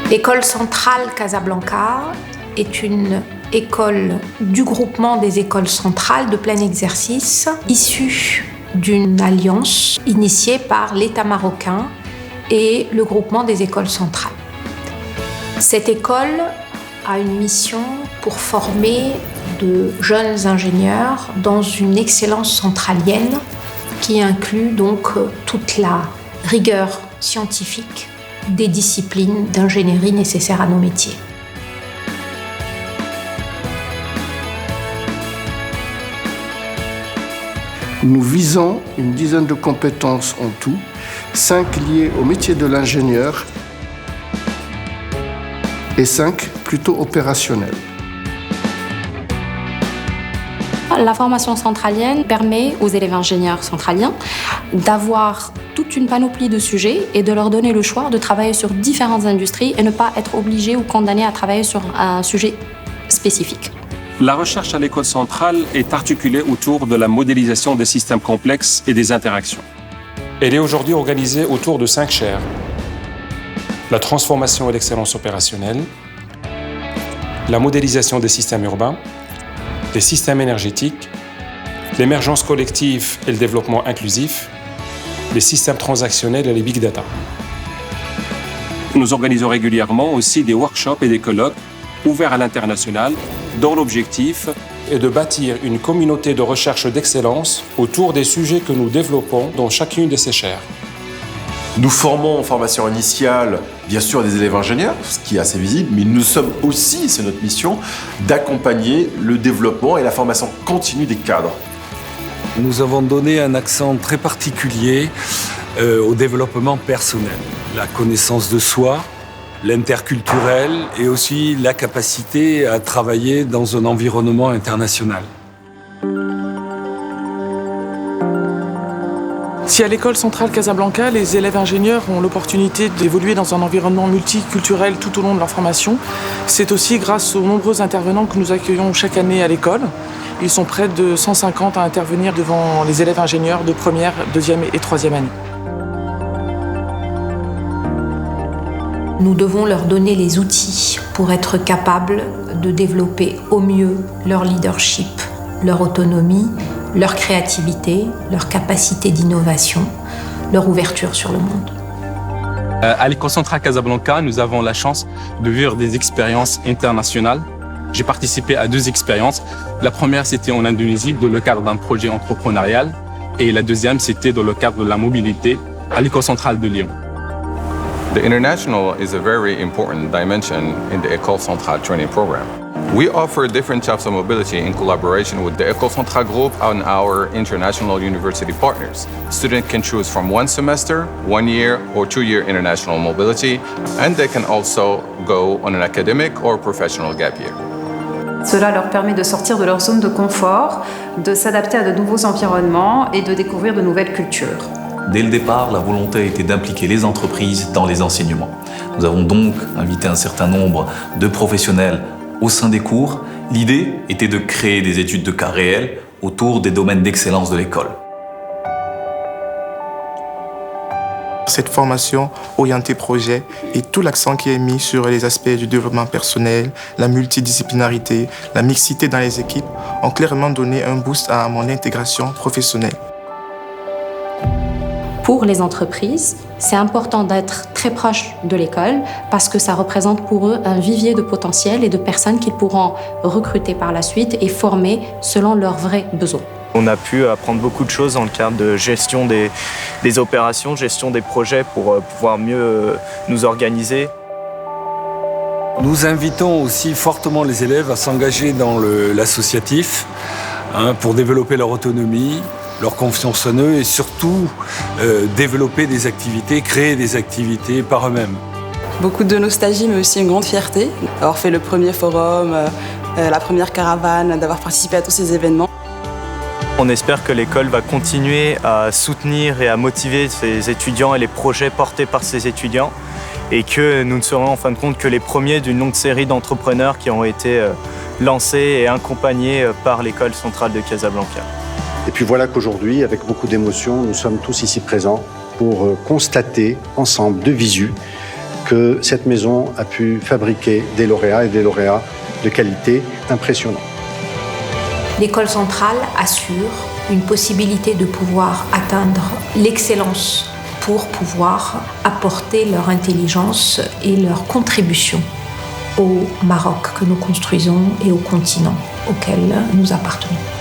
L'école centrale Casablanca est une école du groupement des écoles centrales de plein exercice, issue d'une alliance initiée par l'État marocain et le groupement des écoles centrales. Cette école a une mission pour former de jeunes ingénieurs dans une excellence centralienne qui inclut donc toute la rigueur scientifique des disciplines d'ingénierie nécessaires à nos métiers. Nous visons une dizaine de compétences en tout, 5 liées au métier de l'ingénieur et 5 plutôt opérationnelles. La formation centralienne permet aux élèves ingénieurs centraliens d'avoir toute une panoplie de sujets et de leur donner le choix de travailler sur différentes industries et ne pas être obligés ou condamnés à travailler sur un sujet spécifique. La recherche à l'école centrale est articulée autour de la modélisation des systèmes complexes et des interactions. Elle est aujourd'hui organisée autour de 5 chaires. La transformation et l'excellence opérationnelle, la modélisation des systèmes urbains, les systèmes énergétiques, l'émergence collective et le développement inclusif, les systèmes transactionnels et les big data. Nous organisons régulièrement aussi des workshops et des colloques ouverts à l'international, dont l'objectif est de bâtir une communauté de recherche d'excellence autour des sujets que nous développons dans chacune de ces chaires. Nous formons en formation initiale, bien sûr, des élèves ingénieurs, ce qui est assez visible, mais nous sommes aussi, c'est notre mission, d'accompagner le développement et la formation continue des cadres. Nous avons donné un accent très particulier au développement personnel, la connaissance de soi, l'interculturel et aussi la capacité à travailler dans un environnement international. Si à l'école centrale Casablanca, les élèves ingénieurs ont l'opportunité d'évoluer dans un environnement multiculturel tout au long de leur formation, c'est aussi grâce aux nombreux intervenants que nous accueillons chaque année à l'école. Ils sont près de 150 à intervenir devant les élèves ingénieurs de première, deuxième et troisième année. Nous devons leur donner les outils pour être capables de développer au mieux leur leadership, leur autonomie, leur créativité, leur capacité d'innovation, leur ouverture sur le monde. À l'école centrale Casablanca, nous avons la chance de vivre des expériences internationales. J'ai participé à 2 expériences. La première, c'était en Indonésie, dans le cadre d'un projet entrepreneurial. Et la deuxième, c'était dans le cadre de la mobilité à l'école centrale de Lyon. The international is a very important dimension in the École Centrale training program. We offer different types of mobility in collaboration with the École Centrale Group and our international university partners. Students can choose from 1 semester, 1 year, or 2-year international mobility, and they can also go on an academic or professional gap year. Cela leur permet de sortir de leur zone de confort, de s'adapter à de nouveaux environnements et de découvrir de nouvelles cultures. Dès le départ, la volonté a été d'impliquer les entreprises dans les enseignements. Nous avons donc invité un certain nombre de professionnels au sein des cours. L'idée était de créer des études de cas réels autour des domaines d'excellence de l'école. Cette formation orientée projet et tout l'accent qui est mis sur les aspects du développement personnel, la multidisciplinarité, la mixité dans les équipes ont clairement donné un boost à mon intégration professionnelle. Pour les entreprises, c'est important d'être très proche de l'école parce que ça représente pour eux un vivier de potentiel et de personnes qu'ils pourront recruter par la suite et former selon leurs vrais besoins. On a pu apprendre beaucoup de choses dans le cadre de gestion des opérations, gestion des projets pour pouvoir mieux nous organiser. Nous invitons aussi fortement les élèves à s'engager dans l'associatif pour développer leur autonomie, leur confiance en eux et surtout développer des activités, créer des activités par eux-mêmes. Beaucoup de nostalgie mais aussi une grande fierté d'avoir fait le premier forum, la première caravane, d'avoir participé à tous ces événements. On espère que l'école va continuer à soutenir et à motiver ses étudiants et les projets portés par ces étudiants et que nous ne serons en fin de compte que les premiers d'une longue série d'entrepreneurs qui ont été lancés et accompagnés par l'école centrale de Casablanca. Et puis voilà qu'aujourd'hui, avec beaucoup d'émotion, nous sommes tous ici présents pour constater ensemble, de visu, que cette maison a pu fabriquer des lauréats et des lauréats de qualité impressionnants. L'école centrale assure une possibilité de pouvoir atteindre l'excellence pour pouvoir apporter leur intelligence et leur contribution au Maroc que nous construisons et au continent auquel nous appartenons.